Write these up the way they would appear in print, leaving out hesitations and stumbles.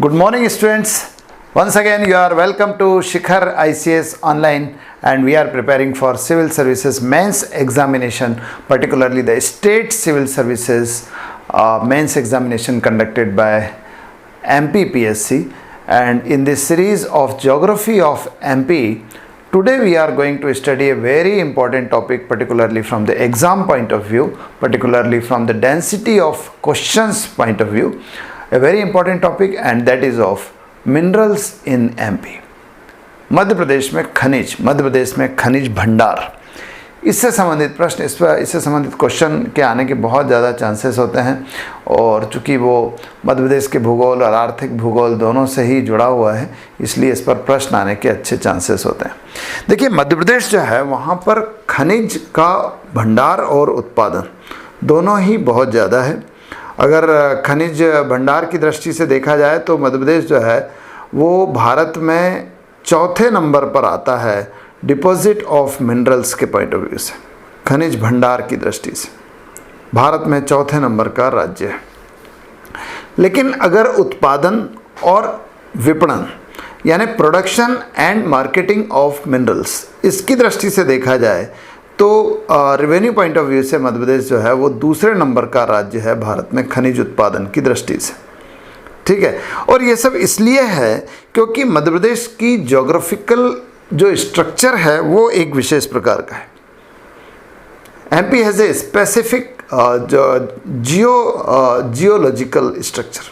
Good morning, students. Once again, you are welcome to Shikhar ICS Online, and we are preparing for Civil Services Mains Examination, particularly the State Civil Services Mains Examination conducted by MP PSC. And in this series of Geography of MP, today we are going to study a very important topic, particularly from the exam point of view, particularly from the density of questions point of view. A very important topic, and that is of minerals in MP. Madhya Pradesh में खनिज भंडार, इससे संबंधित प्रश्न, इससे संबंधित question के आने के बहुत ज़्यादा चांसेस होते हैं। और चूंकि वो मध्य प्रदेश के भूगोल और आर्थिक भूगोल दोनों से ही जुड़ा हुआ है, इसलिए इस पर प्रश्न आने के अच्छे चांसेस होते हैं। देखिए, मध्य प्रदेश जो है वहाँ पर खनिज का भंडार और उत्पादन दोनों ही बहुत ज़्यादा है। अगर खनिज भंडार की दृष्टि से देखा जाए तो मध्य प्रदेश जो है वो भारत में चौथे नंबर पर आता है डिपॉजिट ऑफ मिनरल्स के पॉइंट ऑफ व्यू से। खनिज भंडार की दृष्टि से भारत में चौथे नंबर का राज्य है। लेकिन अगर उत्पादन और विपणन यानी production and marketing of minerals, इसकी दृष्टि से देखा जाए तो रेवेन्यू पॉइंट ऑफ व्यू से मध्य प्रदेश जो है वो दूसरे नंबर का राज्य है भारत में खनिज उत्पादन की दृष्टि से। ठीक है, और ये सब इसलिए है क्योंकि मध्य प्रदेश की ज्योग्राफिकल जो स्ट्रक्चर है वो एक विशेष प्रकार का है। MP has a specific geological structure.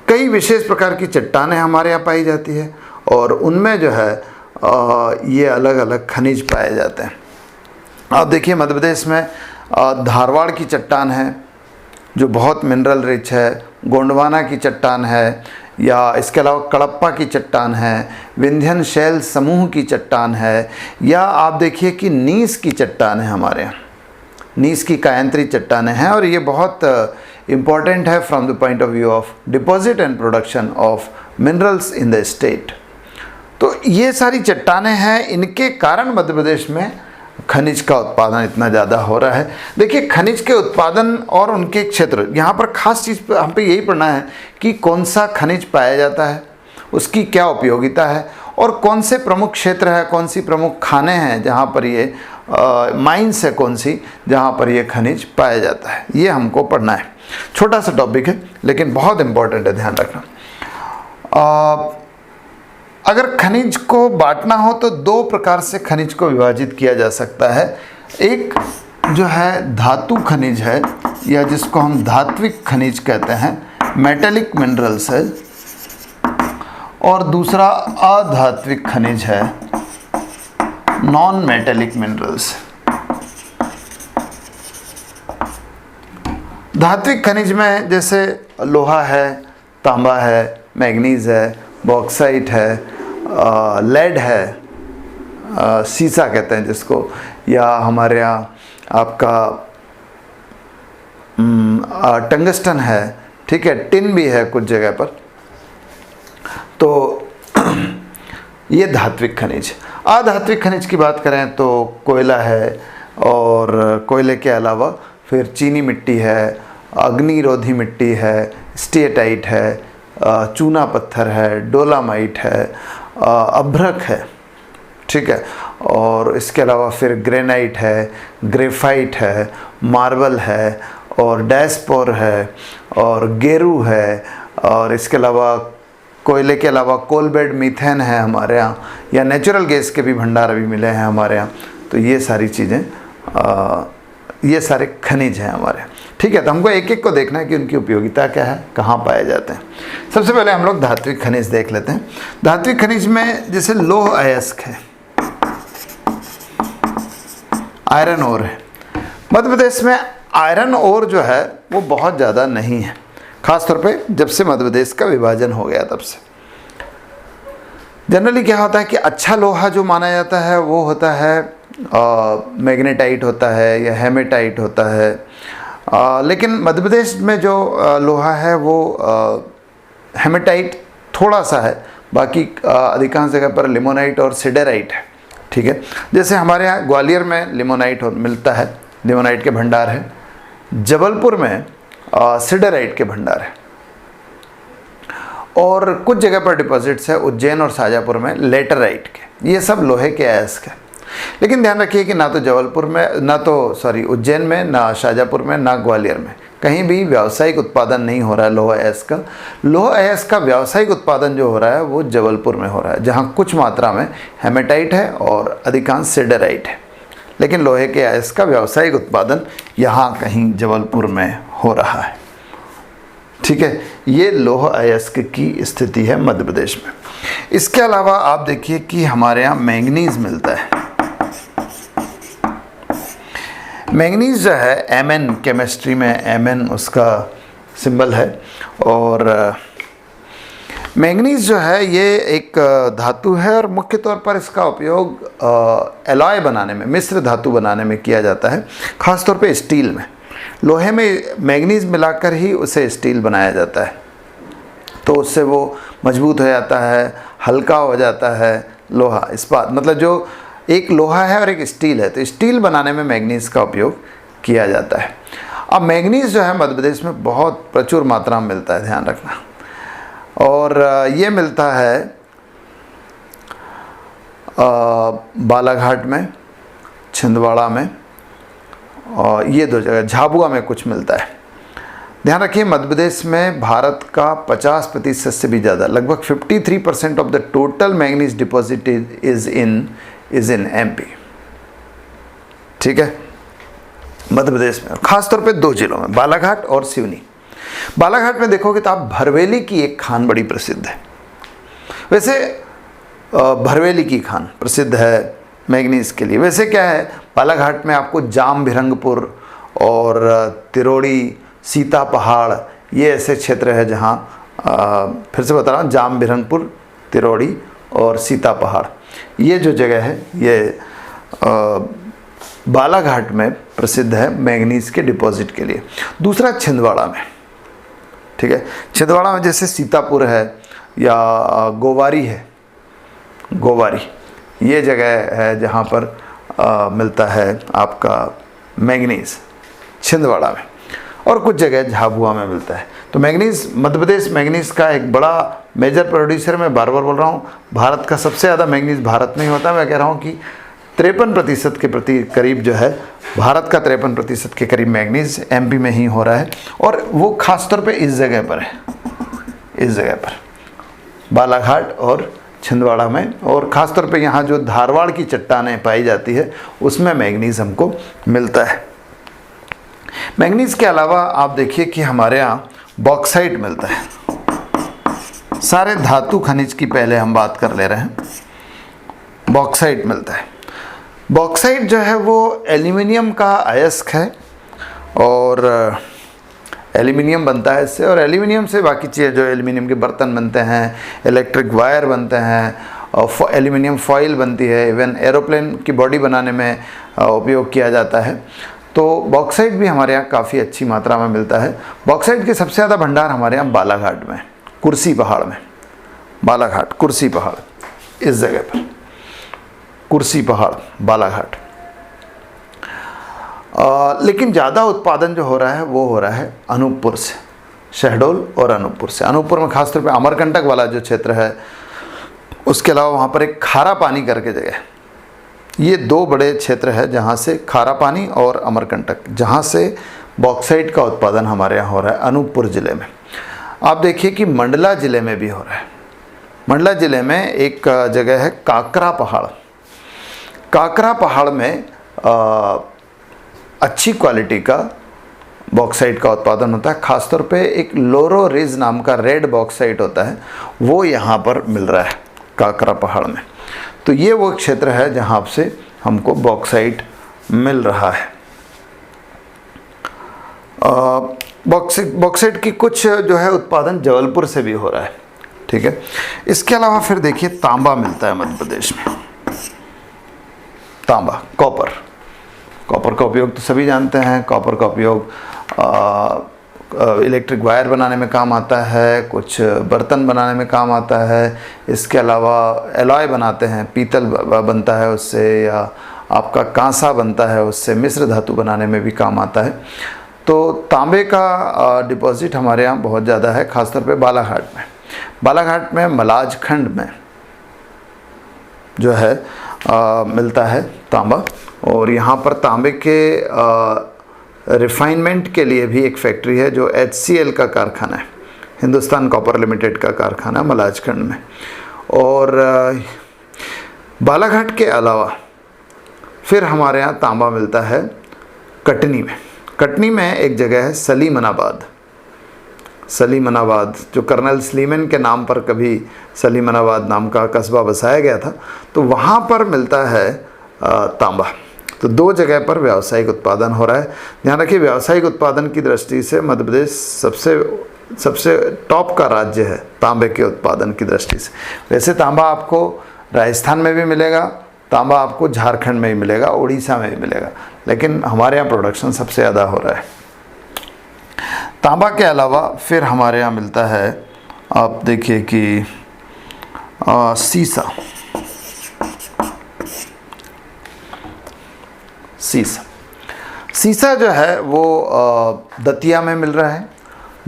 कई विशेष प्रकार की चट्टानें हमारे यहाँ पाई जाती है और उनमें जो है ये अलग अलग खनिज पाए जाते हैं। आप देखिए, मध्य प्रदेश में धारवाड़ की चट्टान है जो बहुत मिनरल रिच है, गोंडवाना की चट्टान है, या इसके अलावा कड़प्पा की चट्टान है, विंध्यन शैल समूह की चट्टान है, या आप देखिए कि नीस की चट्टान है हमारे यहाँ। नीस की कायंत्री चट्टानें हैं और ये बहुत इम्पॉर्टेंट है from the point of view of deposit and production of minerals in the state. तो ये सारी चट्टानें हैं, इनके कारण मध्य प्रदेश में खनिज का उत्पादन इतना ज़्यादा हो रहा है। देखिए, खनिज के उत्पादन और उनके क्षेत्र, यहाँ पर खास चीज़ हम पे यही पढ़ना है कि कौन सा खनिज पाया जाता है, उसकी क्या उपयोगिता है, और कौन से प्रमुख क्षेत्र है, कौन सी प्रमुख खाने हैं जहाँ पर ये माइंस है, कौन सी जहाँ पर ये खनिज पाया जाता है। ये हमको पढ़ना है। छोटा सा टॉपिक है लेकिन बहुत इम्पोर्टेंट है, ध्यान रखना। अगर खनिज को बांटना हो तो दो प्रकार से खनिज को विभाजित किया जा सकता है। एक जो है धातु खनिज है, या जिसको हम धात्विक खनिज कहते हैं, मेटेलिक मिनरल्स है, और दूसरा अधात्विक खनिज है, नॉन मेटेलिक मिनरल्स। धात्विक खनिज में जैसे लोहा है, तांबा है, मैग्नीज है, बॉक्साइट है, लेड है, सीसा कहते हैं जिसको, या हमारे यहाँ आपका टंगस्टन है, ठीक है, टिन भी है कुछ जगह पर। तो ये धात्विक खनिज। अधात्विक खनिज की बात करें तो कोयला है, और कोयले के अलावा फिर चीनी मिट्टी है, अग्निरोधी मिट्टी है, स्टेटाइट है, चूना पत्थर है, डोलामाइट है, अभ्रक है, ठीक है, और इसके अलावा फिर ग्रेनाइट है, ग्रेफाइट है, मार्बल है, और डैस्पोर है, और गेरू है, और इसके अलावा कोयले के अलावा कोलबेड मीथेन है हमारे यहाँ, या नेचुरल गैस के भी भंडार अभी मिले हैं हमारे यहाँ। तो ये सारी चीज़ें, ये सारे खनिज हैं हमारे। ठीक है, तो हमको एक एक को देखना है कि उनकी उपयोगिता क्या है, कहाँ पाए जाते हैं। सबसे पहले हम लोग धात्विक खनिज देख लेते हैं। धात्विक खनिज में जैसे लौह अयस्क है, आयरन ओर है। मध्य प्रदेश में आयरन ओर जो है वो बहुत ज़्यादा नहीं है, खासतौर पे जब से मध्य प्रदेश का विभाजन हो गया तब से। जनरली क्या होता है कि अच्छा लोहा जो माना जाता है वो होता है मैग्नेटाइट होता है या हेमेटाइट होता है। लेकिन मध्य प्रदेश में जो लोहा है वो हेमेटाइट थोड़ा सा है, बाकी अधिकांश जगह पर लिमोनाइट और सिडेराइट है। ठीक है, जैसे हमारे यहाँ ग्वालियर में लिमोनाइट मिलता है, लिमोनाइट के भंडार है। जबलपुर में सिडेराइट के भंडार है। और कुछ जगह पर डिपॉजिट्स है उज्जैन और शाजापुर में लेटराइट के, ये सब लोहे के अयस्क है। लेकिन ध्यान रखिए कि ना तो जबलपुर में, ना तो उज्जैन में, ना शाजापुर में, ना ग्वालियर में कहीं भी व्यावसायिक उत्पादन नहीं हो रहा है लोह अयस्क का। लोह अयस्क का व्यावसायिक उत्पादन जो हो रहा है वो जबलपुर में हो रहा है, जहाँ कुछ मात्रा में हेमेटाइट है और अधिकांश सिडराइट है। लेकिन लोहे के अयस्क का व्यावसायिक उत्पादन यहाँ कहीं जबलपुर में हो रहा है। ठीक है, ये लोह अयस्क की स्थिति है मध्य प्रदेश में। इसके अलावा आप देखिए कि हमारे यहाँ मैंगनीज मिलता है। मैंगनीज जो है Mn, केमिस्ट्री में Mn उसका सिंबल है। और मैंगनीज जो है ये एक धातु है और मुख्य तौर पर इसका उपयोग एलॉय बनाने में, मिश्र धातु बनाने में किया जाता है, ख़ासतौर पे स्टील में। लोहे में मैंगनीज मिलाकर ही उसे स्टील बनाया जाता है, तो उससे वो मजबूत हो जाता है, हल्का हो जाता है लोहा, इस्पात। मतलब जो एक लोहा है और एक स्टील है, तो स्टील बनाने में मैंगनीज का उपयोग किया जाता है। अब मैंगनीज जो है मध्य प्रदेश में बहुत प्रचुर मात्रा में मिलता है, ध्यान रखना। और ये मिलता है बालाघाट में, छिंदवाड़ा में, और ये दो जगह, झाबुआ में कुछ मिलता है। ध्यान रखिए मध्य प्रदेश में भारत का 50% से भी ज़्यादा, लगभग 53% of the total manganese deposit is in MP। ठीक है, मध्य प्रदेश में, खासतौर पे दो जिलों में, बालाघाट और सिवनी। बालाघाट में देखोगे तो आप भरवेली की एक खान बड़ी प्रसिद्ध है। वैसे भरवेली की खान प्रसिद्ध है मैंगनीज के लिए। वैसे क्या है, बालाघाट में आपको जाम भिरंगपुर और तिरोड़ी, सीता पहाड़, ये ऐसे क्षेत्र है जहाँ फिर से बता रहा हूँ, जाम भिरंगपुर, तिरोड़ी और सीता पहाड़, ये जो जगह है ये बालाघाट में प्रसिद्ध है मैंगनीज के डिपॉजिट के लिए। दूसरा छिंदवाड़ा में। ठीक है, छिंदवाड़ा में जैसे सीतापुर है या गोवारी है, गोवारी ये जगह है जहाँ पर मिलता है आपका मैंगनीज, छिंदवाड़ा में। और कुछ जगह झाबुआ में मिलता है। तो मैंगनीज, मध्य प्रदेश मैंगनीज का एक बड़ा मेजर प्रोड्यूसर, मैं बार बार बोल रहा हूँ, भारत का सबसे ज़्यादा मैंगनीज भारत में ही होता है। मैं कह रहा हूँ कि 53% के प्रति करीब जो है, भारत का 53% के करीब मैंगनीज MP में ही हो रहा है। और वो खासतौर पे इस जगह पर है, इस जगह पर बालाघाट और छिंदवाड़ा में। और ख़ासतौर पे यहाँ जो धारवाड़ की चट्टानें पाई जाती है उसमें मैंगनीज हमको मिलता है। मैंगनीज के अलावा आप देखिए कि हमारे यहाँ बॉक्साइट मिलता है। सारे धातु खनिज की पहले हम बात कर ले रहे हैं। बॉक्साइट मिलता है। बॉक्साइट जो है वो एल्यूमिनियम का अयस्क है और एल्यूमिनियम बनता है इससे। और एल्यूमिनियम से बाकी चीज़ें, जो एल्यूमिनियम के बर्तन बनते हैं, इलेक्ट्रिक वायर बनते हैं, और एल्यूमिनियम फॉइल बनती है, इवन एरोप्लेन की बॉडी बनाने में उपयोग किया जाता है। तो बॉक्साइट भी हमारे यहाँ काफ़ी अच्छी मात्रा में मिलता है। बॉक्साइट के सबसे ज़्यादा भंडार हमारे यहाँ बालाघाट में, कुर्सी पहाड़ में, बालाघाट कुर्सी पहाड़, इस जगह पर कुर्सी पहाड़ बालाघाट। लेकिन ज़्यादा उत्पादन जो हो रहा है वो हो रहा है अनूपपुर से, शहडोल और अनूपपुर से। अनूपपुर में खासतौर पे अमरकंटक वाला जो क्षेत्र है, उसके अलावा वहाँ पर एक खारा पानी करके जगह, ये दो बड़े क्षेत्र है जहाँ से खारा पानी और अमरकंटक, जहाँ से बॉक्साइट का उत्पादन हमारे यहाँ हो रहा है अनूपपुर ज़िले में। आप देखिए कि मंडला ज़िले में भी हो रहा है। मंडला ज़िले में एक जगह है काकरा पहाड़। काकरा पहाड़ में अच्छी क्वालिटी का बॉक्साइट का उत्पादन होता है। ख़ासतौर पे एक लोरो रिज नाम का रेड बॉक्साइट होता है, वो यहाँ पर मिल रहा है काकरा पहाड़ में। तो ये वो क्षेत्र है जहाँ से हमको बॉक्साइट मिल रहा है। बॉक्साइट की कुछ जो है उत्पादन जबलपुर से भी हो रहा है। ठीक है, इसके अलावा फिर देखिए तांबा मिलता है मध्य प्रदेश में। तांबा, कॉपर। कॉपर का उपयोग तो सभी जानते हैं। कॉपर का उपयोग इलेक्ट्रिक वायर बनाने में काम आता है, कुछ बर्तन बनाने में काम आता है। इसके अलावा एलॉय बनाते हैं, पीतल बनता है उससे, या आपका कांसा बनता है उससे, मिश्र धातु बनाने में भी काम आता है। तो तांबे का डिपॉजिट हमारे यहाँ बहुत ज़्यादा है, खासतौर पे बालाघाट में। बालाघाट में मलाज खंड में जो है मिलता है तांबा। और यहाँ पर तांबे के रिफाइनमेंट के लिए भी एक फैक्ट्री है जो HCL का कारखाना है, हिंदुस्तान कॉपर लिमिटेड का कारखाना मलाज खंड में। और बालाघाट के अलावा फिर हमारे यहाँ तांबा मिलता है कटनी में। कटनी में एक जगह है सलीमनाबाद, सलीमनाबाद जो कर्नल स्लीमन के नाम पर कभी सलीमनाबाद नाम का कस्बा बसाया गया था, तो वहाँ पर मिलता है तांबा। तो 2 जगह पर व्यावसायिक उत्पादन हो रहा है। ध्यान रखिए, व्यावसायिक उत्पादन की दृष्टि से मध्य प्रदेश सबसे टॉप का राज्य है तांबे के उत्पादन की दृष्टि से। वैसे तांबा आपको राजस्थान में भी मिलेगा, तांबा आपको झारखंड में भी मिलेगा, उड़ीसा में भी मिलेगा, लेकिन हमारे यहाँ प्रोडक्शन सबसे ज़्यादा हो रहा है। तांबा के अलावा फिर हमारे यहाँ मिलता है, आप देखिए कि सीसा। सीसा जो है वो दतिया में मिल रहा है,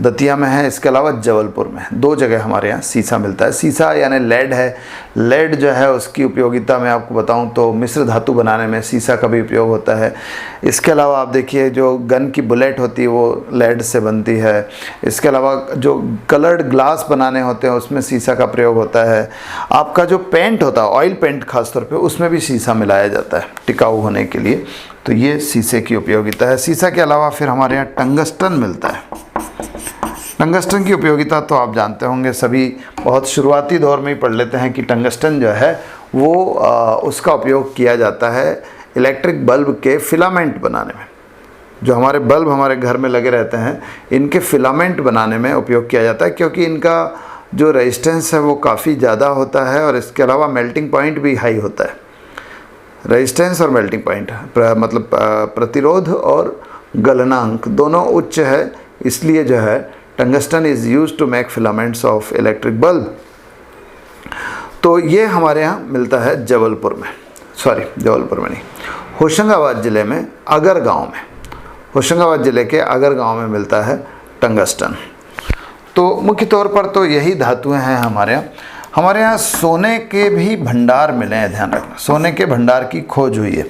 दतिया में है। इसके अलावा जबलपुर में 2 जगह हमारे यहाँ सीसा मिलता है। सीसा यानी लेड है। लेड जो है उसकी उपयोगिता मैं आपको बताऊं तो मिश्र धातु बनाने में सीसा का भी उपयोग होता है। इसके अलावा आप देखिए जो गन की बुलेट होती है वो लेड से बनती है। इसके अलावा जो कलर्ड ग्लास बनाने होते हैं उसमें सीसा का प्रयोग होता है। आपका जो पेंट होता है, ऑयल पेंट खासतौर पर, उसमें भी सीसा मिलाया जाता है टिकाऊ होने के लिए। तो ये सीसे की उपयोगिता है। सीसा के अलावा फिर हमारे यहाँ टंगस्टन मिलता है। टंगस्टन की उपयोगिता तो आप जानते होंगे, सभी बहुत शुरुआती दौर में ही पढ़ लेते हैं कि टंगस्टन जो है वो उसका उपयोग किया जाता है इलेक्ट्रिक बल्ब के फिलामेंट बनाने में। जो हमारे बल्ब हमारे घर में लगे रहते हैं, इनके फिलामेंट बनाने में उपयोग किया जाता है, क्योंकि इनका जो रेजिस्टेंस है वो काफ़ी ज़्यादा होता है और इसके अलावा मेल्टिंग पॉइंट भी हाई होता है। रेजिस्टेंस और मेल्टिंग पॉइंट मतलब प्रतिरोध और गलनांक दोनों उच्च है, इसलिए जो है tungsten is use to make filaments of electric bulb. तो ये हमारे यहाँ मिलता है जबलपुर में, जबलपुर में नहीं, होशंगाबाद ज़िले में अगर गांव में, होशंगाबाद ज़िले के अगर गांव में मिलता है टंगस्टन। तो मुख्य तौर पर तो यही धातुएं हैं हमारे यहाँ। हमारे यहाँ सोने के भी भंडार मिले हैं, ध्यान रखना, सोने के भंडार की खोज हुई है।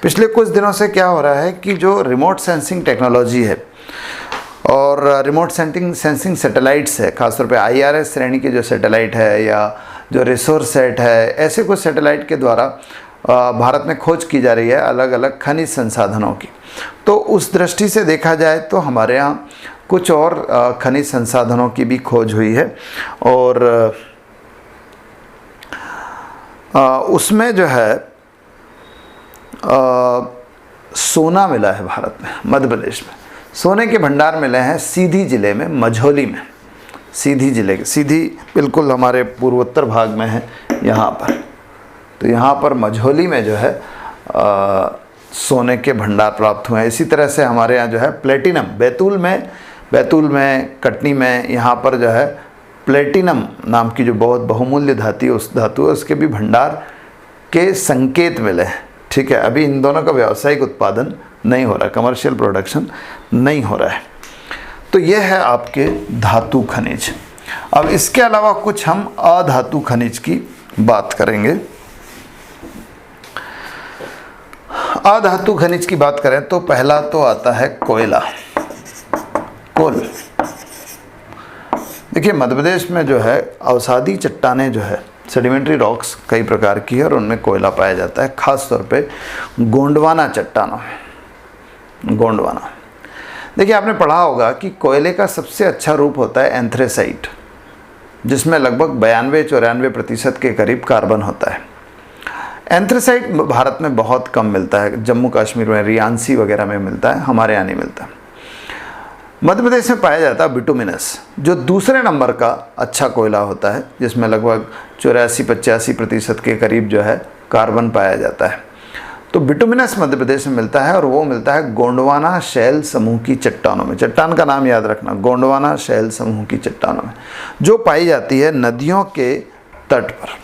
पिछले कुछ दिनों से क्या हो रहा है कि जो रिमोट सेंसिंग टेक्नोलॉजी है और रिमोट सेंसिंग सैटेलाइट्स है, खासतौर पे IRS श्रेणी के जो सैटेलाइट है या जो रिसोर्स सेट है, ऐसे कुछ सैटेलाइट के द्वारा भारत में खोज की जा रही है अलग अलग खनिज संसाधनों की। तो उस दृष्टि से देखा जाए तो हमारे यहाँ कुछ और खनिज संसाधनों की भी खोज हुई है और उसमें जो है सोना मिला है भारत में, मध्य प्रदेश में सोने के भंडार मिले हैं सीधी ज़िले में, मझौली में। सीधी ज़िले के, सीधी बिल्कुल हमारे पूर्वोत्तर भाग में है यहाँ पर। तो यहाँ पर मझौली में जो है सोने के भंडार प्राप्त हुए हैं। इसी तरह से हमारे यहाँ जो है प्लेटिनम, बैतूल में, कटनी में, यहाँ पर जो है प्लेटिनम नाम की जो बहुत बहुमूल्य धातु है उसके भी भंडार के संकेत मिले हैं। ठीक है, अभी इन दोनों का व्यावसायिक उत्पादन नहीं हो रहा, कमर्शियल प्रोडक्शन नहीं हो रहा है। तो यह है आपके धातु खनिज। अब इसके अलावा कुछ हम अधातु खनिज की बात करेंगे। अधातु खनिज की बात करें तो पहला तो आता है कोयला, कोल। देखिए मध्य प्रदेश में जो है अवसादी चट्टानें जो है, सेडिमेंट्री रॉक्स कई प्रकार की है और उनमें कोयला पाया जाता है, खास तौर पे गोंडवाना चट्टानों में। गोंडवाना, देखिए आपने पढ़ा होगा कि कोयले का सबसे अच्छा रूप होता है एंथ्रेसाइट, जिसमें लगभग 92-94% के करीब कार्बन होता है। एंथ्रेसाइट भारत में बहुत कम मिलता है, जम्मू कश्मीर में, रियांसी वगैरह में मिलता है, हमारे यहाँ नहीं मिलता। मध्य प्रदेश में पाया जाता है बिटुमिनस, जो दूसरे नंबर का अच्छा कोयला होता है, जिसमें लगभग 84-85% के करीब जो है कार्बन पाया जाता है। तो बिटुमिनस मध्य प्रदेश में मिलता है और वो मिलता है गोंडवाना शैल समूह की चट्टानों में। चट्टान का नाम याद रखना, गोंडवाना शैल समूह की चट्टानों में, जो पाई जाती है नदियों के तट पर,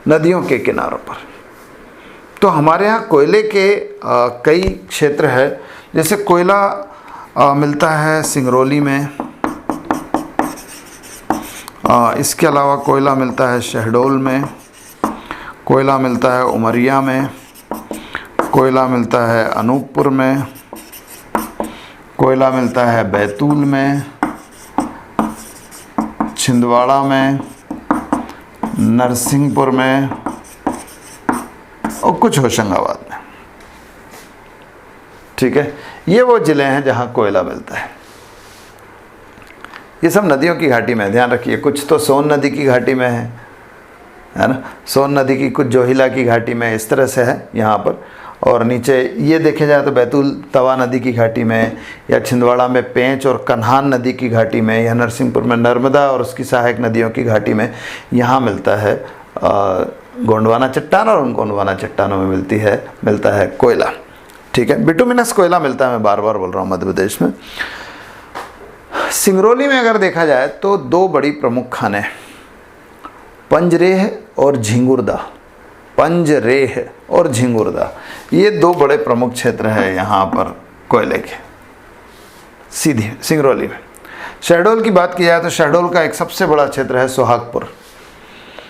नदियों के किनारों पर। तो हमारे यहाँ कोयले के कई क्षेत्र है, जैसे कोयला मिलता है सिंगरौली में, इसके अलावा कोयला मिलता है शहडोल में, कोयला मिलता है उमरिया में, कोयला मिलता है अनूपपुर में, कोयला मिलता है बैतूल में, छिंदवाड़ा में, नरसिंहपुर में और कुछ होशंगाबाद में। ठीक है, ये वो ज़िले हैं जहाँ कोयला मिलता है। ये सब नदियों की घाटी में, ध्यान रखिए। कुछ तो सोन नदी की घाटी में है ना, सोन नदी की, कुछ जोहिला की घाटी में, इस तरह से है यहाँ पर। और नीचे ये देखे जाए तो बैतूल तवा नदी की घाटी में, या छिंदवाड़ा में पेंच और कन्हान नदी की घाटी में, या नरसिंहपुर में नर्मदा और उसकी सहायक नदियों की घाटी में यहाँ मिलता है गोंडवाना चट्टान, और उन गोंडवाना चट्टानों में मिलता है कोयला। ठीक है, बिटुमिनस कोयला मिलता है, मैं बार बार बोल रहा हूँ, मध्य प्रदेश में। सिंगरौली में अगर देखा जाए तो दो बड़ी प्रमुख खानें, पंजरेह और झिंगुरदा, पंजरेह और झिंगुरदा, ये दो बड़े प्रमुख क्षेत्र हैं यहाँ पर कोयले के, सीधी सिंगरौली में। शहडोल की बात की जाए तो शहडोल का एक सबसे बड़ा क्षेत्र है सोहागपुर।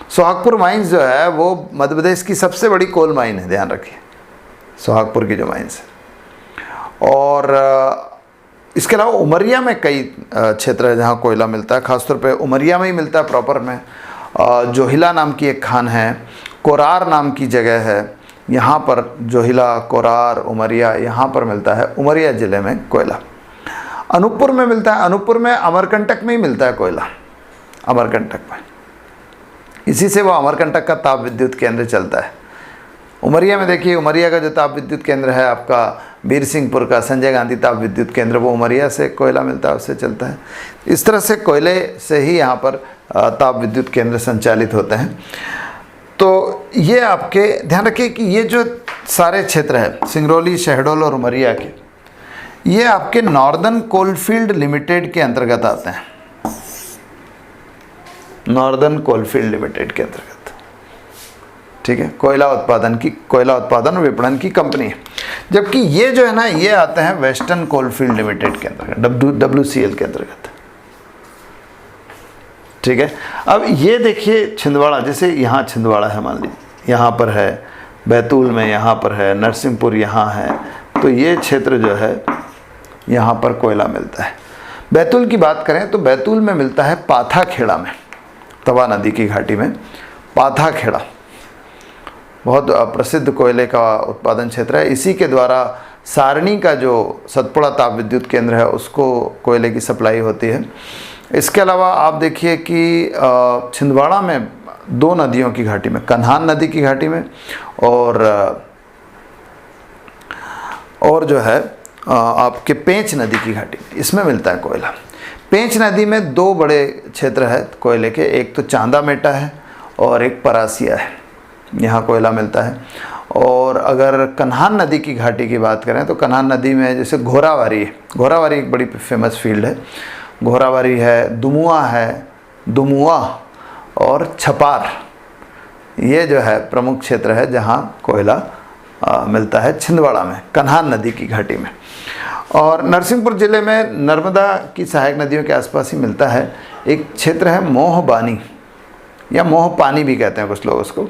सोहागपुर माइंस जो है वो मध्य प्रदेश की सबसे बड़ी कोल माइन है, ध्यान रखिए, सोहागपुर की जो माइंस है। और इसके अलावा उमरिया में कई क्षेत्र है जहाँ कोयला मिलता है, खासतौर पे उमरिया में ही मिलता है प्रॉपर में। जोहिला नाम की एक खान है, कोरार नाम की जगह है, यहाँ पर जोहिला, कोरार, उमरिया, यहाँ पर मिलता है, उमरिया ज़िले में कोयला। अनूपपुर में मिलता है, अनूपपुर में अमरकंटक में ही मिलता है कोयला, अमरकंटक में, इसी से वो अमरकंटक का ताप विद्युत केंद्र चलता है। उमरिया में देखिए, उमरिया का जो ताप विद्युत केंद्र है आपका बीर सिंहपुर का संजय गांधी ताप विद्युत केंद्र, वो उमरिया से कोयला मिलता है, उससे चलता है। इस तरह से कोयले से ही यहाँ पर ताप विद्युत केंद्र संचालित होते हैं। तो ये आपके ध्यान रखिए कि ये जो सारे क्षेत्र है सिंगरौली, शहडोल और उमरिया के, ये आपके नॉर्दर्न कोलफील्ड लिमिटेड के अंतर्गत आते हैं, नॉर्दर्न कोलफील्ड लिमिटेड के अंतर्गत। ठीक है, कोयला उत्पादन और विपणन की कंपनी है। जबकि ये जो है ना, ये आते हैं वेस्टर्न कोलफील्ड लिमिटेड के अंतर्गत, WCL के अंतर्गत। ठीक है, अब ये देखिए छिंदवाड़ा, जैसे यहाँ छिंदवाड़ा है, मान लीजिए यहाँ पर है, बैतूल में यहाँ पर है, नरसिंहपुर यहाँ है, तो ये क्षेत्र जो है यहाँ पर कोयला मिलता है। बैतूल की बात करें तो बैतूल में मिलता है पाथाखेड़ा में, तवा नदी की घाटी में पाथाखेड़ा बहुत प्रसिद्ध कोयले का उत्पादन क्षेत्र है। इसी के द्वारा सारणी का जो सतपुड़ा ताप विद्युत केंद्र है उसको कोयले की सप्लाई होती है। इसके अलावा आप देखिए कि छिंदवाड़ा में दो नदियों की घाटी में, कन्हान नदी की घाटी में और जो है आपके पेंच नदी की घाटी में, इसमें मिलता है कोयला। पेंच नदी में दो बड़े क्षेत्र है कोयले के, एक तो चांदा मेटा है और एक परासिया है, यहाँ कोयला मिलता है। और अगर कन्हान नदी की घाटी की बात करें तो कन्हान नदी में जैसे घोरावारी है, घोरावारी एक बड़ी फेमस फील्ड है, घोरावारी है, दुमुआ और छपार, ये जो है प्रमुख क्षेत्र है जहाँ कोयला मिलता है छिंदवाड़ा में, कन्हान नदी की घाटी में। और नरसिंहपुर ज़िले में नर्मदा की सहायक नदियों के आसपास ही मिलता है एक क्षेत्र है मोहबानी, या मोहपानी भी कहते हैं कुछ लोग उसको,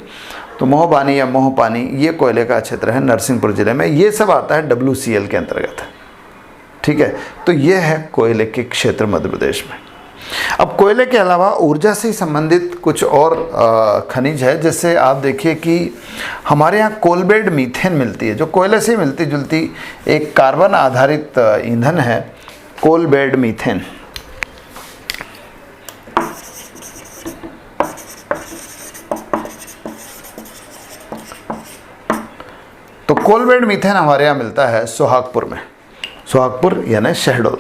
तो मोहबानी या मोहपानी, ये कोयले का क्षेत्र है नरसिंहपुर ज़िले में। ये सब आता है WCL के अंतर्गत। ठीक है, तो ये है कोयले के क्षेत्र मध्य प्रदेश में। अब कोयले के अलावा ऊर्जा से संबंधित कुछ और खनिज है, जैसे आप देखिए कि हमारे यहाँ कोलबेड मीथेन मिलती है, जो कोयले से मिलती जुलती एक कार्बन आधारित ईंधन है, कोलबेड मीथेन। तो कोलबेड मीथेन हमारे यहाँ मिलता है सोहागपुर में, सोहागपुर यानी शहडोल।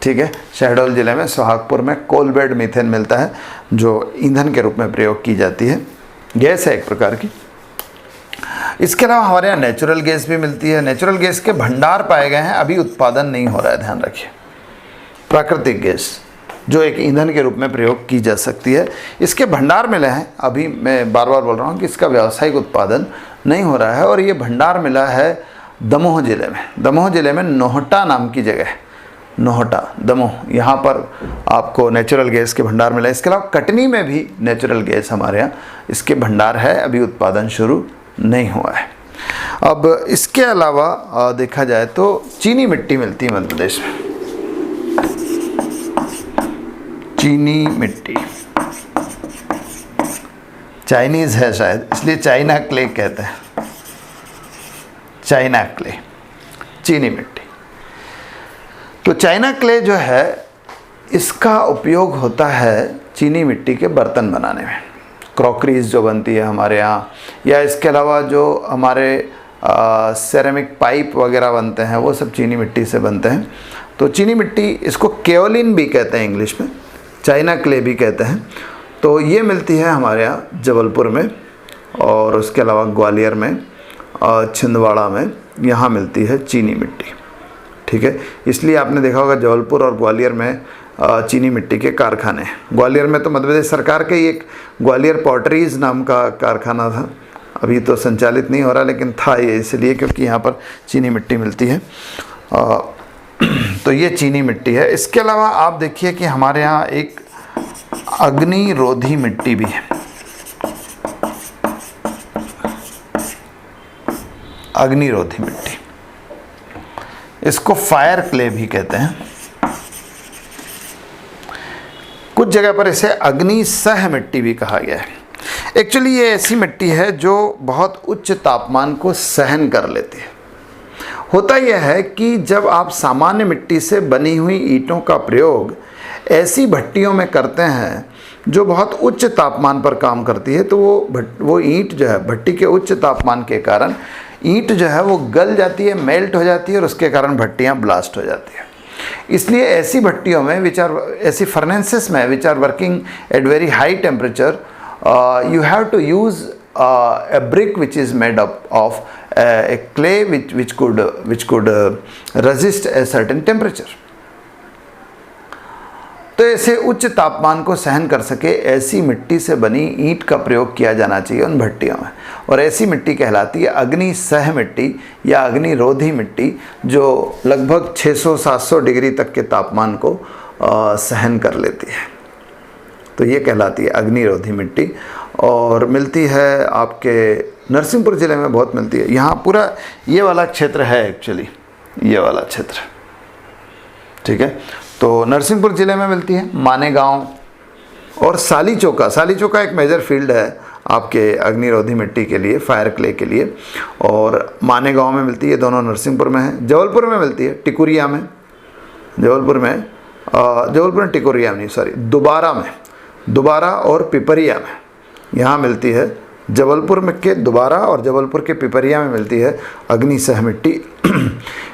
ठीक है, शहडोल ज़िले में सोहागपुर में कोलबेड मीथेन मिलता है, जो ईंधन के रूप में प्रयोग की जाती है, गैस है एक प्रकार की। इसके अलावा हमारे यहाँ नेचुरल गैस भी मिलती है। नेचुरल गैस के भंडार पाए गए हैं, अभी उत्पादन नहीं हो रहा है, ध्यान रखिए। प्राकृतिक गैस जो एक ईंधन के रूप में प्रयोग की जा सकती है, इसके भंडार मिले हैं। अभी मैं बार बार बोल रहा हूँ कि इसका व्यावसायिक उत्पादन नहीं हो रहा है, और ये भंडार मिला है दमोह ज़िले में। दमोह ज़िले में नोहटा नाम की जगह है, नोहटा, दमोह, यहाँ पर आपको नेचुरल गैस के भंडार मिला। इसके अलावा कटनी में भी नेचुरल गैस हमारे यहाँ इसके भंडार है, अभी उत्पादन शुरू नहीं हुआ है। अब इसके अलावा देखा जाए तो चीनी मिट्टी मिलती है मध्य प्रदेश में। चीनी मिट्टी चाइनीज़ है शायद, इसलिए चाइना क्ले कहते हैं, चाइना क्ले, चीनी मिट्टी। तो चाइना क्ले जो है इसका उपयोग होता है चीनी मिट्टी के बर्तन बनाने में, क्रॉकरीज जो बनती है हमारे यहाँ, या इसके अलावा जो हमारे सेरेमिक पाइप वगैरह बनते हैं वो सब चीनी मिट्टी से बनते हैं। तो चीनी मिट्टी, इसको केओलिन भी कहते हैं इंग्लिश में, चाइना क्ले भी कहते हैं। तो ये मिलती है हमारे यहाँ जबलपुर में, और उसके अलावा ग्वालियर में और छिंदवाड़ा में यहाँ मिलती है चीनी मिट्टी। ठीक है, इसलिए आपने देखा होगा जबलपुर और ग्वालियर में चीनी मिट्टी के कारखाने हैं। ग्वालियर में तो मध्य प्रदेश सरकार का ही एक ग्वालियर पॉटरीज नाम का कारखाना था, अभी तो संचालित नहीं हो रहा, लेकिन था ये इसलिए क्योंकि यहाँ पर चीनी मिट्टी मिलती है। तो ये चीनी मिट्टी है। इसके अलावा आप देखिए कि हमारे यहाँ एक अग्निरोधी मिट्टी भी है, अग्निरोधी मिट्टी, इसको फायर क्ले भी कहते हैं। कुछ जगह पर इसे अग्नि सह मिट्टी भी कहा गया है। एक्चुअली ये ऐसी मिट्टी है जो बहुत उच्च तापमान को सहन कर लेती है। होता यह है कि जब आप सामान्य मिट्टी से बनी हुई ईंटों का प्रयोग ऐसी भट्टियों में करते हैं जो बहुत उच्च तापमान पर काम करती है, तो वो ईंट जो है भट्टी के उच्च तापमान के कारण ईंट जो है वो गल जाती है, मेल्ट हो जाती है, और उसके कारण भट्टियाँ ब्लास्ट हो जाती है। इसलिए ऐसी भट्टियों में ऐसी फर्नेसेस में which are working at very high temperature, you have to use a brick which is made up of a clay which could resist a certain temperature. तो ऐसे उच्च तापमान को सहन कर सके ऐसी मिट्टी से बनी ईंट का प्रयोग किया जाना चाहिए उन भट्टियों में, और ऐसी मिट्टी कहलाती है अग्नि सह मिट्टी या अग्निरोधी मिट्टी, जो लगभग 600-700 डिग्री तक के तापमान को सहन कर लेती है। तो ये कहलाती है अग्निरोधी मिट्टी, और मिलती है आपके नरसिंहपुर ज़िले में बहुत मिलती है। यहाँ पूरा ये वाला क्षेत्र है, एक्चुअली ये वाला क्षेत्र, ठीक है। तो नरसिंहपुर ज़िले में मिलती है, मानेगांव और साली चौका एक मेजर फील्ड है आपके अग्निरोधी मिट्टी के लिए, फायर क्ले के लिए, और मानेगांव में मिलती है, दोनों नरसिंहपुर में है। जबलपुर में मिलती है टिकुरिया में, जबलपुर में टिकुरिया में नहीं, सॉरी, दुबारा और पिपरिया में यहाँ मिलती है। जबलपुर में के दुबारा और जबलपुर के पिपरिया में मिलती है अग्नि सह मिट्टी।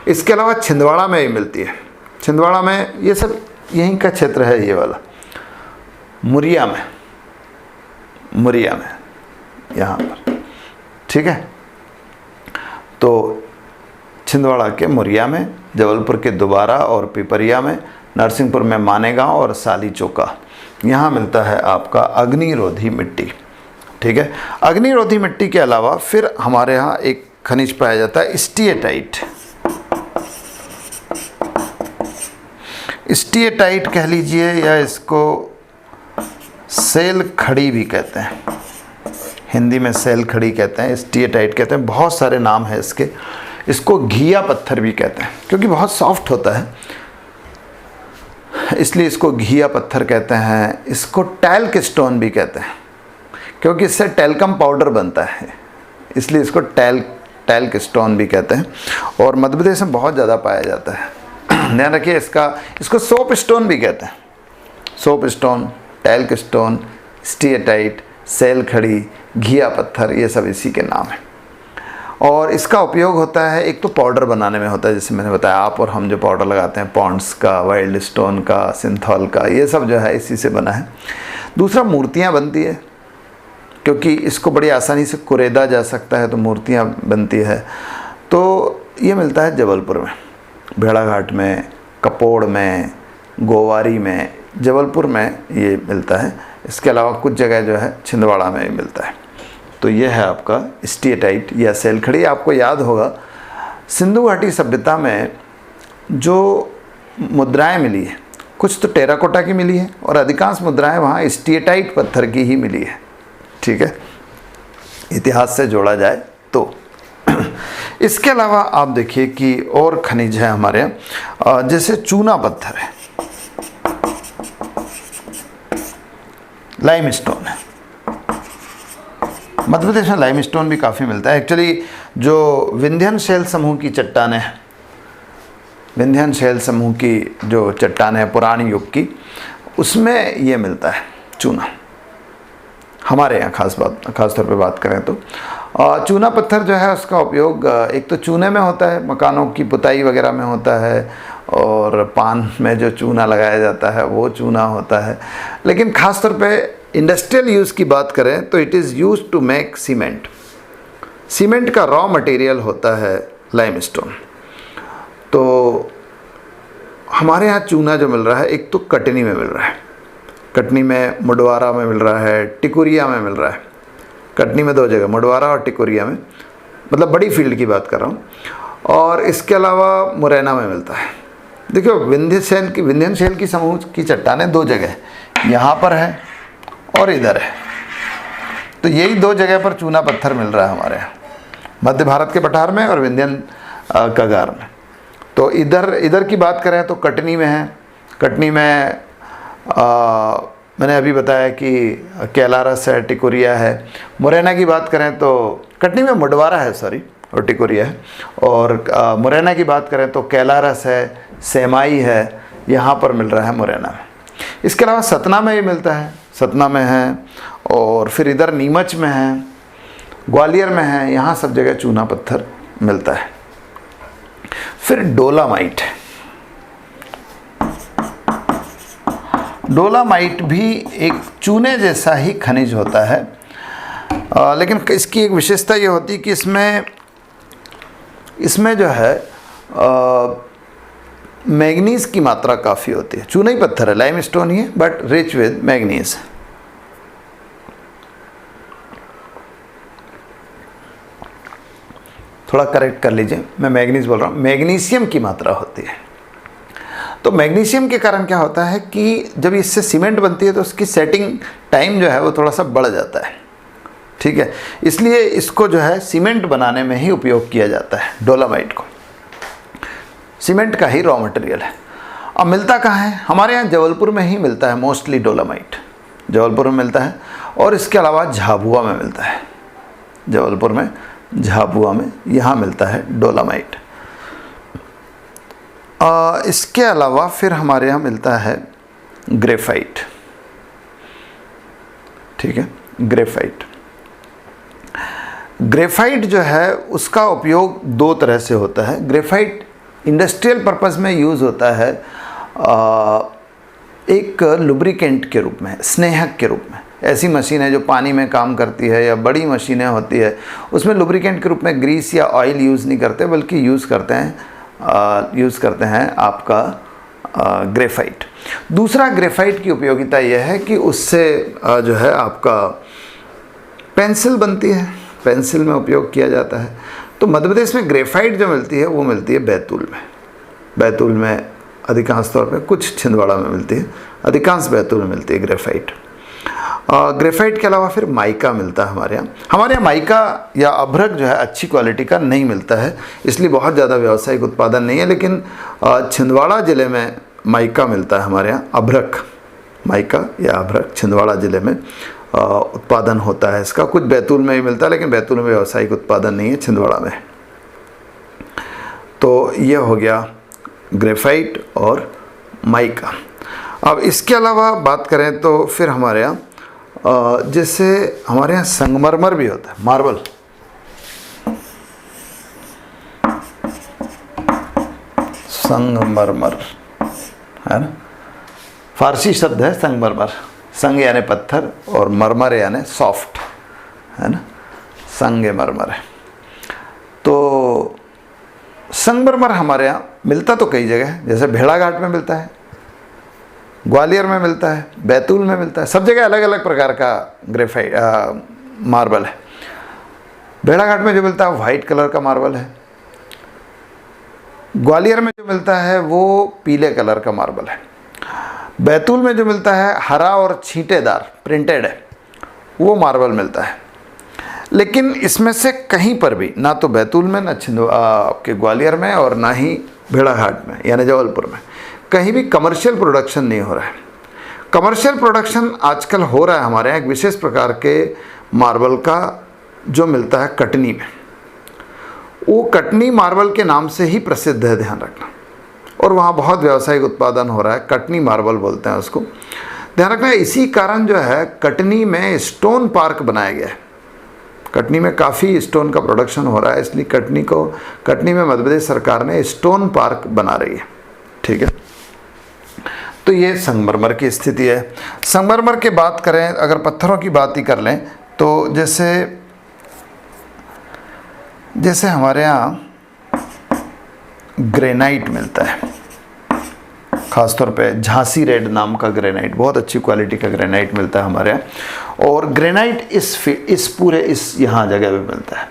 इसके अलावा छिंदवाड़ा में भी मिलती है। छिंदवाड़ा में ये सब यहीं का क्षेत्र है, ये वाला मुरिया में यहाँ पर, ठीक है। तो छिंदवाड़ा के मुरिया में, जबलपुर के दुबारा और पिपरिया में, नरसिंहपुर में मानेगांव और साली चौका, यहाँ मिलता है आपका अग्निरोधी मिट्टी, ठीक है। अग्निरोधी मिट्टी के अलावा फिर हमारे यहाँ एक खनिज पाया जाता है स्टीएटाइट। स्टीएटाइट कह लीजिए, या इसको सेल खड़ी भी कहते हैं, हिंदी में सेल खड़ी कहते हैं, स्टीएटाइट कहते हैं, बहुत सारे नाम है इसके। इसको घिया पत्थर भी कहते हैं क्योंकि बहुत सॉफ्ट होता है, इसलिए इसको घिया पत्थर कहते हैं। इसको टैल्क स्टोन भी कहते हैं क्योंकि इससे टैल्कम पाउडर बनता है, इसलिए इसको टैल्क स्टोन भी कहते हैं, और मध्य प्रदेश में बहुत ज़्यादा पाया जाता है। ध्यान रखिए, इसको सोप स्टोन भी कहते हैं। Soap stone, talc stone, steatite, सेल खड़ी, घिया पत्थर, ये सब इसी के नाम हैं। और इसका उपयोग होता है, एक तो पाउडर बनाने में होता है, जैसे मैंने बताया, आप और हम जो पाउडर लगाते हैं, पॉन्ड्स का, वाइल्ड स्टोन का, सिंथॉल का, ये सब जो है इसी से बना है। दूसरा, मूर्तियाँ बनती है, क्योंकि इसको बड़ी आसानी से कुरेदा जा सकता है, तो मूर्तियाँ बनती है। तो ये मिलता है जबलपुर में, भेड़ाघाट में, कपोड़ में, गोवारी में, जबलपुर में ये मिलता है। इसके अलावा कुछ जगह जो है छिंदवाड़ा में भी मिलता है। तो ये है आपका स्टीएटाइट या सेल खड़ी। आपको याद होगा सिंधु घाटी सभ्यता में जो मुद्राएं मिली है, कुछ तो टेराकोटा की मिली है और अधिकांश मुद्राएं वहाँ स्टेटाइट पत्थर की ही मिली है। ठीक है, इतिहास से जोड़ा जाए तो। इसके अलावा आप देखिए कि और खनिज है हमारे यहाँ, जैसे चूना पत्थर है, लाइमस्टोन है। मध्य प्रदेश में लाइमस्टोन भी काफ़ी मिलता है। एक्चुअली जो विंध्यन शैल समूह की चट्टानें हैं, विंध्यन शैल समूह की जो चट्टानें हैं पुरानी युग की, उसमें ये मिलता है चूना। हमारे यहाँ खास तौर पे बात करें तो चूना पत्थर जो है उसका उपयोग एक तो चूने में होता है, मकानों की पुताई वगैरह में होता है, और पान में जो चूना लगाया जाता है वो चूना होता है। लेकिन खास तौर पे इंडस्ट्रियल यूज़ की बात करें तो it is used to make cement. Cement का रॉ मटेरियल होता है लाइमस्टोन। तो हमारे यहाँ चूना जो मिल रहा है, एक तो कटनी में मिल रहा है, कटनी में, मुडवारा में मिल रहा है, टिकुरिया में मिल रहा है। कटनी में 2 जगह, मुडवारा और टिकुरिया में, मतलब बड़ी फील्ड की बात कर रहा हूँ। और इसके अलावा मुरैना में मिलता है। देखियो विंध्यन शैल की समूह की चट्टानें 2 जगह, यहाँ पर है और इधर है। तो यही 2 जगह पर चूना पत्थर मिल रहा है हमारे यहाँ, मध्य भारत के पठार में और विंध्यन कगार में। तो इधर की बात करें तो कटनी में है। कटनी में मैंने अभी बताया कि कैलारस है, टिकुरिया है। मुरैना की बात करें तो कटनी में मुडवारा है, सॉरी, और टिकुरिया है। और मुरैना की बात करें तो कैलारस है, सेमाई है, यहाँ पर मिल रहा है मुरैना में। इसके अलावा सतना में ये मिलता है, सतना में है, और फिर इधर नीमच में है, ग्वालियर में है, यहाँ सब जगह चूना पत्थर मिलता है। फिर डोलामाइट है। डोलामाइट भी एक चूने जैसा ही खनिज होता है, लेकिन इसकी एक विशेषता ये होती है कि इसमें जो है मैग्नीज़ की मात्रा काफ़ी होती है। चूना ही पत्थर है, लाइमस्टोन ही है, बट रिच विद मैग्नीज़। थोड़ा करेक्ट कर लीजिए, मैं मैग्नीज़ बोल रहा हूँ, मैग्नीशियम की मात्रा होती है। तो मैग्नीशियम के कारण क्या होता है कि जब इससे सीमेंट बनती है तो उसकी सेटिंग टाइम जो है वो थोड़ा सा बढ़ जाता है। ठीक है, इसलिए इसको जो है सीमेंट बनाने में ही उपयोग किया जाता है। डोलामाइट को सीमेंट का ही रॉ मटेरियल है। अब मिलता कहाँ है? हमारे यहाँ जबलपुर में ही मिलता है मोस्टली डोलामाइट, जबलपुर में मिलता है। और इसके अलावा झाबुआ में मिलता है, जबलपुर में, झाबुआ में यहाँ मिलता है डोलामाइट। इसके अलावा फिर हमारे यहाँ मिलता है ग्रेफाइट। ठीक है, ग्रेफाइट जो है उसका उपयोग 2 तरह से होता है। ग्रेफाइट इंडस्ट्रियल पर्पस में यूज़ होता है एक लुब्रिकेंट के रूप में, स्नेहक के रूप में। ऐसी मशीनें जो पानी में काम करती है या बड़ी मशीनें होती है, उसमें लुब्रिकेंट के रूप में ग्रीस या ऑयल यूज़ नहीं करते, बल्कि यूज़ करते हैं आपका ग्रेफाइट। दूसरा, ग्रेफाइट की उपयोगिता यह है कि उससे जो है आपका पेंसिल बनती है, पेंसिल में उपयोग किया जाता है। तो मध्य प्रदेश में ग्रेफाइट जो मिलती है वो मिलती है बैतूल में अधिकांश तौर पे, कुछ छिंदवाड़ा में मिलती है, अधिकांश बैतूल में मिलती है ग्रेफाइट। ग्रेफाइट के अलावा फिर माइका मिलता है हमारे यहाँ माइका या अभ्रक जो है अच्छी क्वालिटी का नहीं मिलता है, इसलिए बहुत ज़्यादा व्यावसायिक उत्पादन नहीं है। लेकिन छिंदवाड़ा ज़िले में माइका मिलता है हमारे यहाँ, अभ्रक, माइका या अभ्रक छिंदवाड़ा ज़िले में उत्पादन होता है इसका। कुछ बैतूल में ही मिलता है, लेकिन बैतूल में व्यावसायिक उत्पादन नहीं है, छिंदवाड़ा में। तो ये हो गया ग्रेफाइट और माइका। अब इसके अलावा बात करें तो फिर हमारे यहाँ जैसे हमारे यहाँ संगमरमर भी होता है, मार्बल। संगमरमर है ना, फारसी शब्द है संगमरमर। संग यानी पत्थर और मरमर यानी सॉफ्ट, है ना, संगमरमर है। तो संगमरमर हमारे यहाँ मिलता तो कई जगह है, जैसे भेड़ाघाट में मिलता है, ग्वालियर में मिलता है, बैतूल में मिलता है, सब जगह अलग अलग प्रकार का ग्रेफाइट मार्बल है। भेड़ाघाट में जो मिलता है वाइट कलर का मार्बल है, ग्वालियर में जो मिलता है वो पीले कलर का मार्बल है। बैतूल में जो मिलता है हरा और छींटेदार प्रिंटेड है, वो मार्बल मिलता है। लेकिन इसमें से कहीं पर भी, ना तो बैतूल में, ना आपके ग्वालियर में, और ना ही भेड़ाघाट में यानी जबलपुर में, कहीं भी कमर्शियल प्रोडक्शन नहीं हो रहा है। कमर्शियल प्रोडक्शन आजकल हो रहा है हमारे यहाँ एक विशेष प्रकार के मार्बल का जो मिलता है कटनी में। वो कटनी मार्बल के नाम से ही प्रसिद्ध है, ध्यान रखना। और वहाँ बहुत व्यावसायिक उत्पादन हो रहा है, कटनी मार्बल बोलते हैं उसको, ध्यान रखना। इसी कारण जो है कटनी में स्टोन पार्क बनाया गया है। कटनी में काफ़ी स्टोन का प्रोडक्शन हो रहा है, इसलिए कटनी में मध्य प्रदेश सरकार ने स्टोन पार्क बना रही है। ठीक है, तो ये संगमरमर की स्थिति है। संगमरमर की बात करें, अगर पत्थरों की बात ही कर लें, तो जैसे हमारे यहाँ ग्रेनाइट मिलता है, ख़ासतौर पे झांसी रेड नाम का ग्रेनाइट, बहुत अच्छी क्वालिटी का ग्रेनाइट मिलता है हमारे यहाँ। और ग्रेनाइट इस पूरे यहाँ जगह पे मिलता है,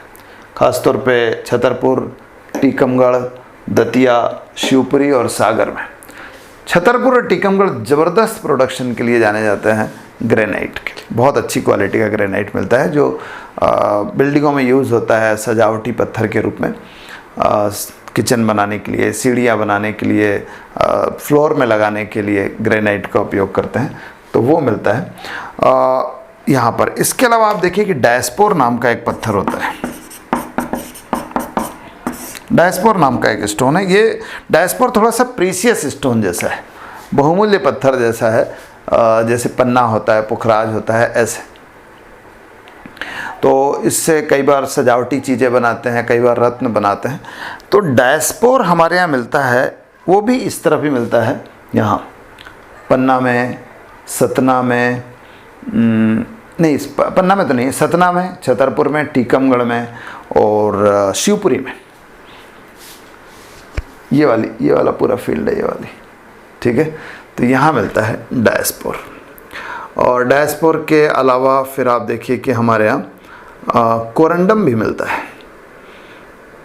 ख़ासतौर पे छतरपुर, टीकमगढ़, दतिया, शिवपुरी और सागर में। छतरपुर और टीकमगढ़ ज़बरदस्त प्रोडक्शन के लिए जाने जाते हैं ग्रेनाइट के लिए। बहुत अच्छी क्वालिटी का ग्रेनाइट मिलता है जो बिल्डिंगों में यूज़ होता है सजावटी पत्थर के रूप में, किचन बनाने के लिए, सीढ़ियाँ बनाने के लिए, फ्लोर में लगाने के लिए ग्रेनाइट का उपयोग करते हैं, तो वो मिलता है यहाँ पर। इसके अलावा आप देखिए कि डायस्पोर नाम का एक पत्थर होता है, डायस्पोर नाम का एक स्टोन है। ये डायस्पोर थोड़ा सा प्रीसियस स्टोन जैसा है, बहुमूल्य पत्थर जैसा है, जैसे पन्ना होता है, पुखराज होता है, ऐसे। तो इससे कई बार सजावटी चीज़ें बनाते हैं, कई बार रत्न बनाते हैं। तो डायस्पोर हमारे यहाँ मिलता है, वो भी इस तरफ ही मिलता है, यहाँ पन्ना में, सतना में, नहीं पन्ना में तो नहीं, सतना में, छतरपुर में, टीकमगढ़ में और शिवपुरी में। ये वाला पूरा फील्ड है, ये वाली। ठीक है, तो यहाँ मिलता है डायस्पोर। और डायस्पोर के अलावा फिर आप देखिए कि हमारे यहाँ कोरंडम भी मिलता है।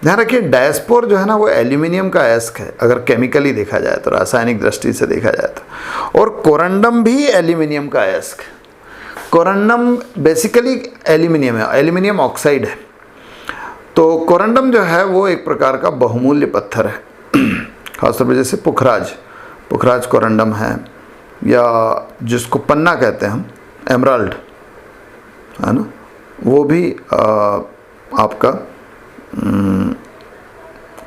ध्यान रखिए, डायस्पोर जो है ना वो एल्यूमिनियम का अयस्क है, अगर केमिकली देखा जाए तो, रासायनिक दृष्टि से देखा जाए तो। और कोरंडम भी एल्यूमिनियम का अयस्क है। कोरंडम बेसिकली एल्यूमिनियम है, एल्यूमिनियम ऑक्साइड है। तो कोरंडम जो है वो एक प्रकार का बहुमूल्य पत्थर है, खासतौर पर जैसे पुखराज कोरंडम है, या जिसको पन्ना कहते हैं हम, एमराल्ड है ना, वो भी आपका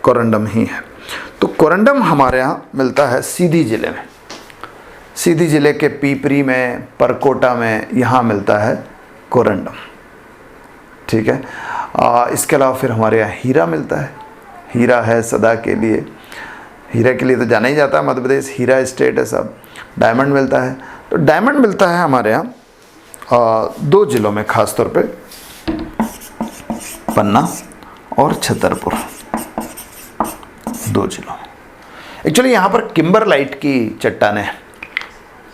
कोरंडम ही है। तो कोरंडम हमारे यहाँ मिलता है सीधी ज़िले में, सीधी ज़िले के पीपरी में, परकोटा में, यहाँ मिलता है कोरंडम। ठीक है, इसके अलावा फिर हमारे यहाँ हीरा मिलता है। हीरा है सदा के लिए, हीरा के लिए तो जाना ही जाता है मध्य प्रदेश, हीरा स्टेट है सब। डायमंड मिलता है, तो डायमंड मिलता है हमारे यहाँ 2 ज़िलों में, ख़ासतौर पे पन्ना और छतरपुर, 2 ज़िलों में। एक्चुअली यहाँ पर किम्बरलाइट की चट्टानें हैं,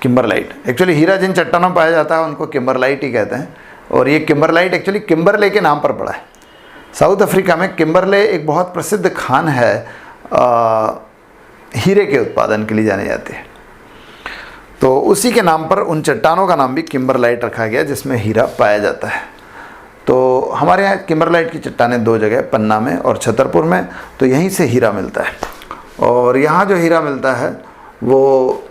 किम्बरलाइट। एक्चुअली हीरा जिन चट्टानों में पाया जाता है उनको किम्बरलाइट ही कहते हैं। और ये किम्बरलाइट एक्चुअली किम्बरले के नाम पर पड़ा है। साउथ अफ्रीका में किम्बरले एक बहुत प्रसिद्ध खान है, हीरे के उत्पादन के लिए जाने जाते हैं। तो उसी के नाम पर उन चट्टानों का नाम भी किम्बरलाइट रखा गया जिसमें हीरा पाया जाता है। तो हमारे यहाँ किम्बरलाइट की चट्टानें 2 जगह, पन्ना में और छतरपुर में, तो यहीं से हीरा मिलता है। और यहाँ जो हीरा मिलता है वो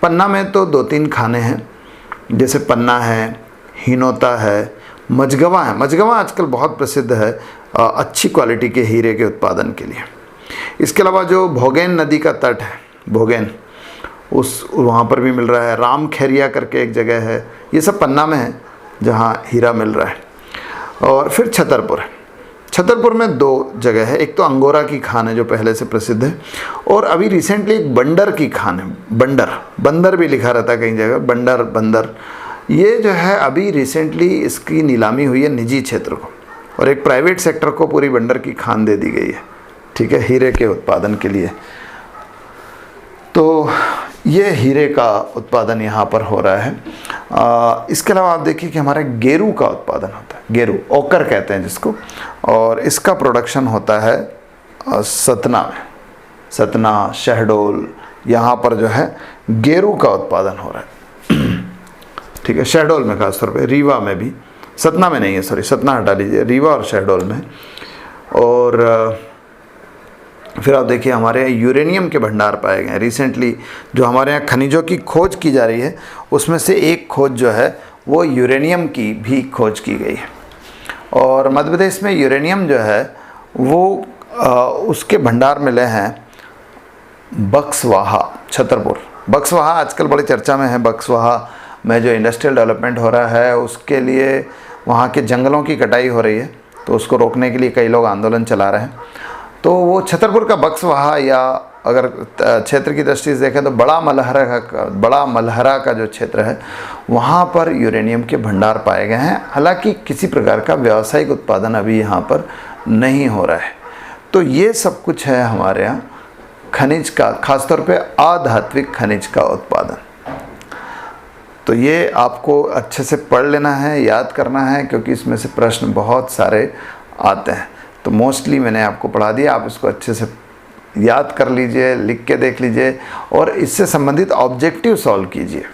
पन्ना में तो 2-3 खाने हैं, जैसे पन्ना है, हिनोता है, मझगवा है। मझगवा आजकल बहुत प्रसिद्ध है अच्छी क्वालिटी के हीरे के उत्पादन के लिए। इसके अलावा जो भोगेन नदी का तट है, भोगेन, वहाँ पर भी मिल रहा है। राम खेरिया करके एक जगह है, ये सब पन्ना में है जहाँ हीरा मिल रहा है। और फिर छतरपुर में 2 जगह है, एक तो अंगोरा की खान है जो पहले से प्रसिद्ध है, और अभी रिसेंटली एक बंदर की खान है। बंदर भी लिखा रहता है कई जगह, बंदर। ये जो है अभी रिसेंटली इसकी नीलामी हुई है निजी क्षेत्र को, और एक प्राइवेट सेक्टर को पूरी बंदर की खान दे दी गई है। ठीक है, हीरे के उत्पादन के लिए। तो ये हीरे का उत्पादन यहाँ पर हो रहा है। इसके अलावा आप देखिए कि हमारे गेरू का उत्पादन होता है, गेरू ओकर कहते हैं जिसको, और इसका प्रोडक्शन होता है सतना में। सतना, शहडोल, यहाँ पर जो है गेरू का उत्पादन हो रहा है। ठीक है, शहडोल में खासतौर पे, रीवा में भी, सतना में नहीं है, सॉरी सतना हटा लीजिए, रीवा और शहडोल में। और फिर आप देखिए हमारे यहाँ यूरेनियम के भंडार पाए गए हैं। रिसेंटली जो हमारे यहाँ खनिजों की खोज की जा रही है उसमें से एक खोज जो है वो यूरेनियम की भी खोज की गई है। और मध्य प्रदेश में यूरेनियम जो है वो उसके भंडार मिले हैं बक्सवाहा, छतरपुर। बक्सवाहा आजकल बड़ी चर्चा में है। बक्सवाहा में जो इंडस्ट्रियल डेवलपमेंट हो रहा है उसके लिए वहाँ के जंगलों की कटाई हो रही है, तो उसको रोकने के लिए कई लोग आंदोलन चला रहे हैं। तो वो छतरपुर का बक्सवाहा, या अगर क्षेत्र की दृष्टि से देखें तो बड़ा मलहरा का जो क्षेत्र है वहाँ पर यूरेनियम के भंडार पाए गए हैं। हालांकि किसी प्रकार का व्यावसायिक उत्पादन अभी यहाँ पर नहीं हो रहा है। तो ये सब कुछ है हमारे यहाँ खनिज का, खासतौर पे अधात्विक खनिज का उत्पादन। तो ये आपको अच्छे से पढ़ लेना है, याद करना है, क्योंकि इसमें से प्रश्न बहुत सारे आते हैं। तो मोस्टली मैंने आपको पढ़ा दिया, आप इसको अच्छे से याद कर लीजिए, लिख के देख लीजिए और इससे संबंधित ऑब्जेक्टिव सॉल्व कीजिए।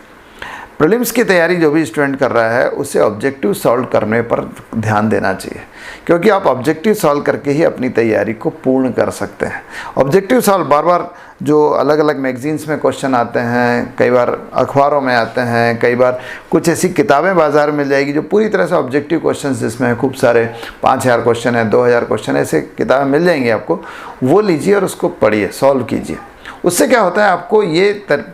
प्रीलिम्स की तैयारी जो भी स्टूडेंट कर रहा है उसे ऑब्जेक्टिव सॉल्व करने पर ध्यान देना चाहिए, क्योंकि आप ऑब्जेक्टिव सॉल्व करके ही अपनी तैयारी को पूर्ण कर सकते हैं। ऑब्जेक्टिव सॉल्व बार बार जो अलग अलग मैगजीन्स में क्वेश्चन आते हैं, कई बार अखबारों में आते हैं, कई बार कुछ ऐसी किताबें बाज़ार में मिल जाएगी जो पूरी तरह से ऑब्जेक्टिव क्वेश्चन, जिसमें खूब सारे 5000 क्वेश्चन है, 2000 क्वेश्चन, ऐसे किताबें मिल जाएंगी आपको। वो लीजिए और उसको पढ़िए, सॉल्व कीजिए। उससे क्या होता है, आपको ये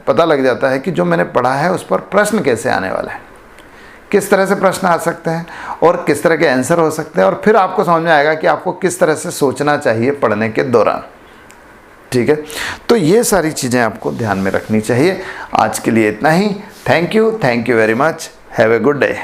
पता लग जाता है कि जो मैंने पढ़ा है उस पर प्रश्न कैसे आने वाला है, किस तरह से प्रश्न आ सकते हैं और किस तरह के आंसर हो सकते हैं। और फिर आपको समझ में आएगा कि आपको किस तरह से सोचना चाहिए पढ़ने के दौरान। ठीक है, तो ये सारी चीज़ें आपको ध्यान में रखनी चाहिए। आज के लिए इतना ही। Thank you very much. Have a good day.